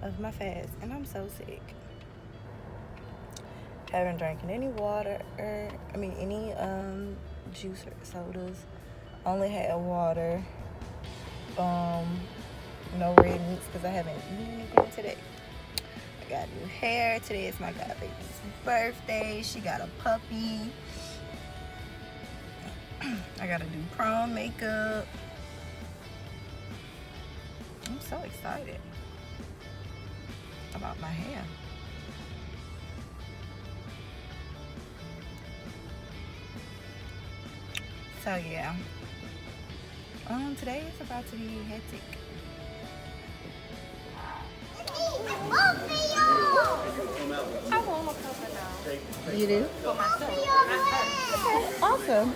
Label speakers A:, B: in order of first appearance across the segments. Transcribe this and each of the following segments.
A: of my fast, and I'm so sick. Haven't drank any water, any juice or sodas. Only had water. No red meats because I haven't eaten anything today. I got new hair. Today is my godbaby's birthday. She got a puppy. I gotta do prom makeup. I'm so excited about my hair. So yeah. Today is about to be hectic. I want a couple now. You do? For myself. Okay, awesome.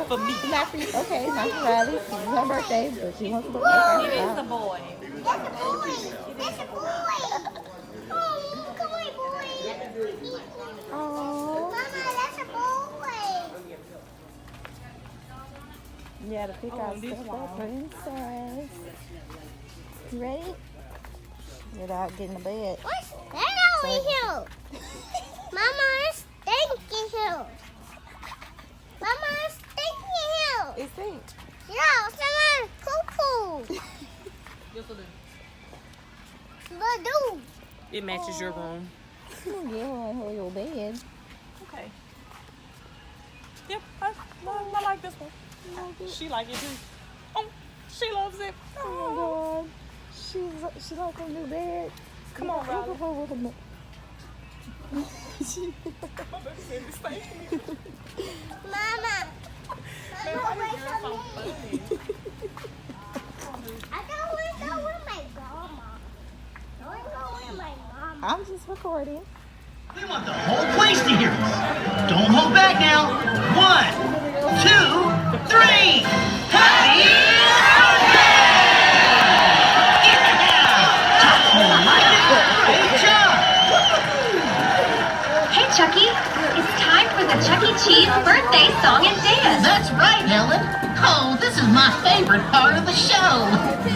A: For me. Not for you. Okay, not for Riley. It's her birthday, but she wants to book her.
B: It is a boy.
C: That's a boy. That's a boy. Oh, come on, boy.
A: Oh.
C: Mama, that's a boy.
A: Yeah, to pick out stuff for princess. You ready? Without getting to bed.
C: What's that over here? Mama, it's stinky here. Mama, it's stinky here.
A: It stinks.
C: Yeah, someone poo-poo. Badoo.
B: It matches your room.
A: You can get one for your bed.
B: Okay. Yep, I like this one. She like it too. Oh, she loves it.
A: Oh my God. She like her new bed.
B: Come on, Riley.
C: Mama. Mama, wait for me. I don't want to go with my grandma. I want to go with my mama.
A: I'm just recording.
D: We want the whole place to hear us. Don't hold back now. 1, 2, 3. Happy birthday! Great job!
E: Hey, Chucky. It's time for the Chuck E. Cheese birthday song and dance.
D: That's right, Helen. Oh, this is my favorite part of the show.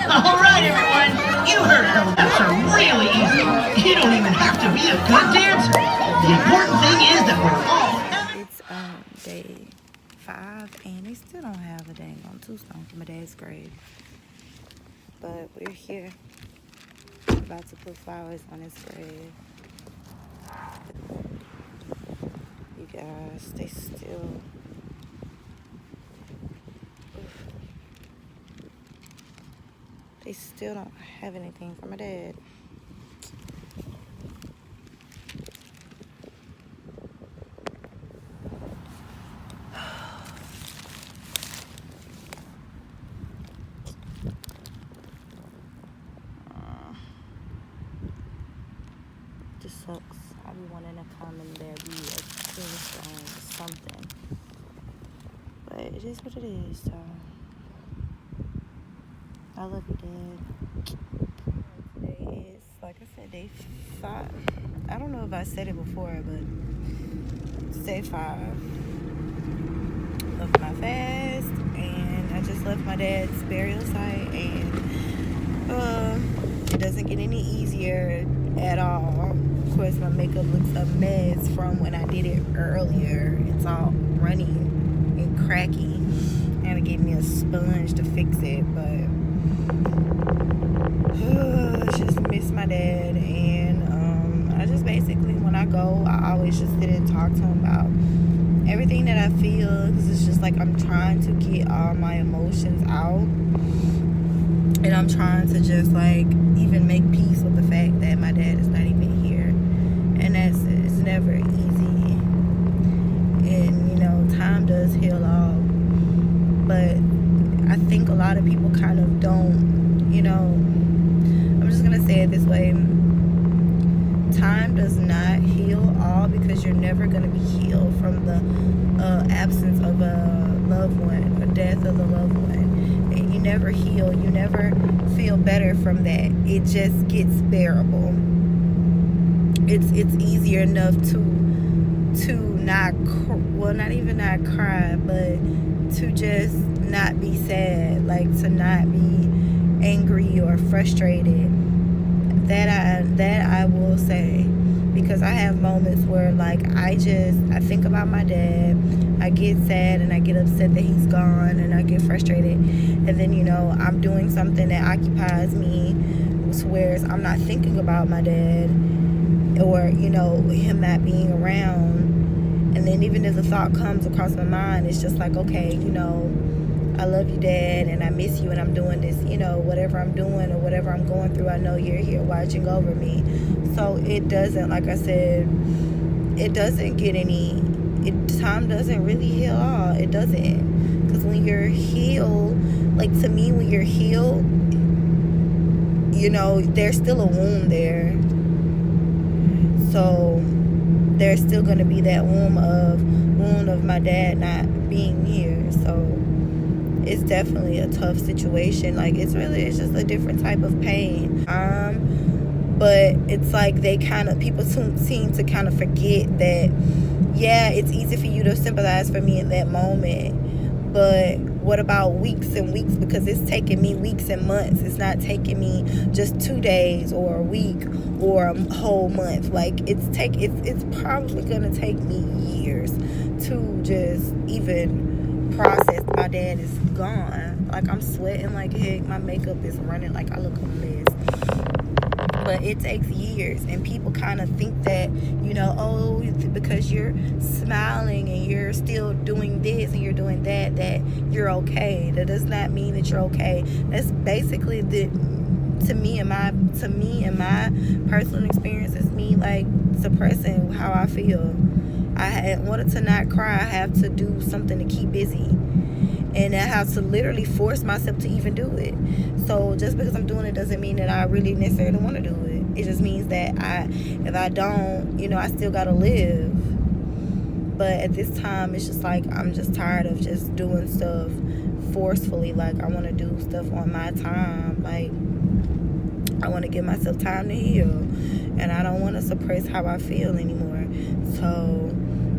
D: All right, everyone. You heard her. That's really easy. You don't even have to be a good dancer. The important thing is that we're all having...
A: It's day 5, and they still don't have a dang on tombstone for my dad's grave. But we're here, about to put flowers on his grave. You guys, they still don't have anything for my dad. Just sucks. I be wanting to come and there be a tombstone or something. But it is what it is, so I love you, Dad. Today is, like I said, day 5. I don't know if I said it before, but it's day 5 of my fast, and I just left my dad's burial site, and it doesn't get any easier at all. Of course, my makeup looks a mess from when I did it earlier. It's all runny and cracky. I gotta get me a sponge to fix it, but I just miss my dad, and I just basically, when I go, I always just sit and talk to him about everything that I feel, because it's just like I'm trying to get all my emotions out, and I'm trying to just like even make peace with the fact that my dad is not even here, and it's never easy, and you know, time does heal all, but I think a lot of people kind of don't, you know, I'm just gonna say it this way, time does not heal all, because you're never gonna be healed from the absence of a loved one or death of a loved one. And you never heal, you never feel better from that. It just gets bearable. It's easier enough to not, well, not even not cry, but to just not be sad, like to not be angry or frustrated. That I will say, because I have moments where like I think about my dad, I get sad and I get upset that he's gone, and I get frustrated, and then I'm doing something that occupies me, whereas I'm not thinking about my dad or him not being around. And then even if the thought comes across my mind, it's just like, okay, I love you, Dad, and I miss you, and I'm doing this, whatever I'm doing or whatever I'm going through, I know you're here watching over me. So it doesn't, like I said, it doesn't get time doesn't really heal all. It doesn't. Because when you're healed, like to me, when you're healed, there's still a wound there. So there's still going to be that wound of my dad not being here. So it's definitely a tough situation. Like it's just a different type of pain. But it's like people seem to kind of forget that, yeah, it's easy for you to sympathize for me in that moment, but what about weeks and weeks? Because it's taking me weeks and months. It's not taking me just 2 days or a week or a whole month. Like it's probably gonna take me years to just even process my dad is gone. Like I'm sweating like heck, my makeup is running, like I look a mess. But it takes years, and people kind of think that, because you're smiling and you're still doing this and you're doing that you're okay. That does not mean that you're okay. That's basically to me and my personal experience is me like suppressing how I feel. In order to not cry, I have to do something to keep busy. And I have to literally force myself to even do it. So just because I'm doing it doesn't mean that I really necessarily want to do it. It just means that if I don't, I still gotta live. But at this time, it's just like I'm just tired of just doing stuff forcefully. Like I want to do stuff on my time. Like I want to give myself time to heal, and I don't want to suppress how I feel anymore. So,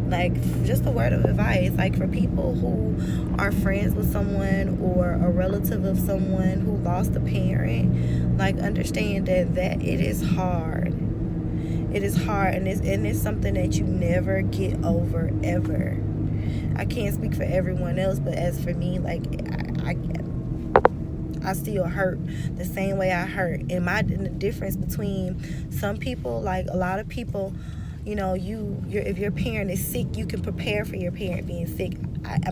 A: like, just a word of advice, like for people who are friends with someone or a relative of someone who lost a parent, like understand that it is hard. It is hard, and it's something that you never get over ever. I can't speak for everyone else, but as for me, like I still hurt the same way I hurt. And the difference between some people, like a lot of people, if your parent is sick, you can prepare for your parent being sick.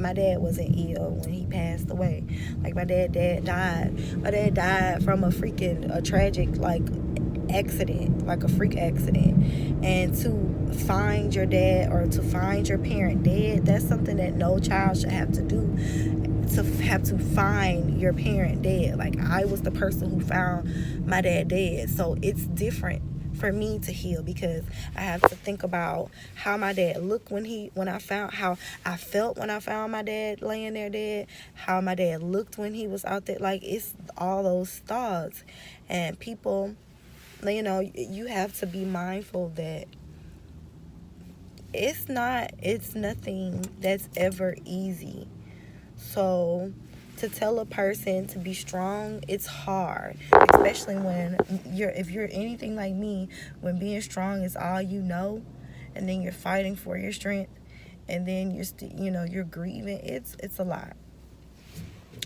A: My dad wasn't ill when he passed away. Like my dad died. My dad died from a tragic accident, like a freak accident. And to find your dad or to find your parent dead, that's something that no child should have to do. To have to find your parent dead. Like I was the person who found my dad dead. So it's different for me to heal, because I have to think about how my dad looked how I felt when I found my dad laying there dead, how my dad looked when he was out there. Like it's all those thoughts. And people, you have to be mindful that it's nothing that's ever easy. So to tell a person to be strong, it's hard, especially if you're anything like me, when being strong is all you know, and then you're fighting for your strength, and then you're grieving. It's a lot.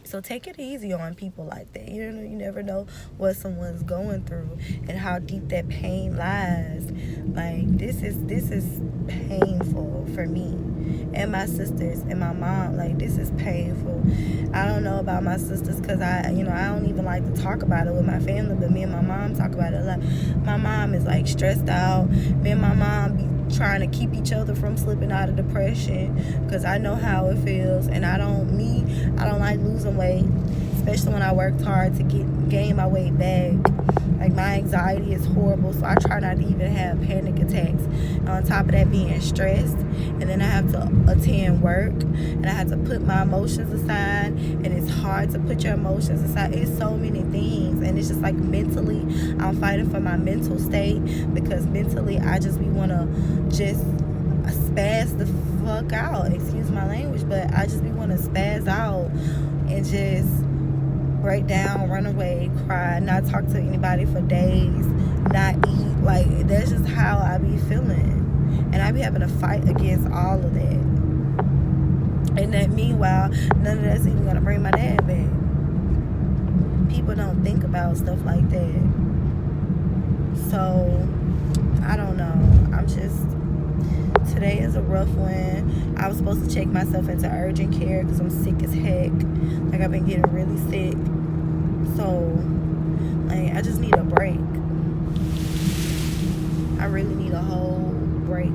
A: So take it easy on people like that. You never know what someone's going through and how deep that pain lies. Like this is painful for me and my sisters and my mom. Like this is painful. I don't know about my sisters because I don't even like to talk about it with my family, but me and my mom talk about it a lot. My mom is like stressed out. Me and my mom be trying to keep each other from slipping out of depression, because I know how it feels, and I don't like losing weight, especially when I worked hard to gain my weight back. Like my anxiety is horrible, so I try not to even have panic attacks. And on top of that, being stressed, and then I have to attend work, and I have to put my emotions aside, and it's hard to put your emotions aside. It's so many things, and it's just like mentally, I'm fighting for my mental state, because mentally I just want to just spaz the fuck out. Excuse my language, but I just want to spaz out and just break down, run away, cry, not talk to anybody for days. not eat. Like, that's just how I be feeling. And I be having to fight against all of that. And that meanwhile, none of that's even gonna bring my dad back. People don't think about stuff like that. So, I don't know. Today is a rough one. I was supposed to check myself into urgent care because I'm sick as heck. Like, I've been getting really sick. So, like, I just need a break. I really need a whole break.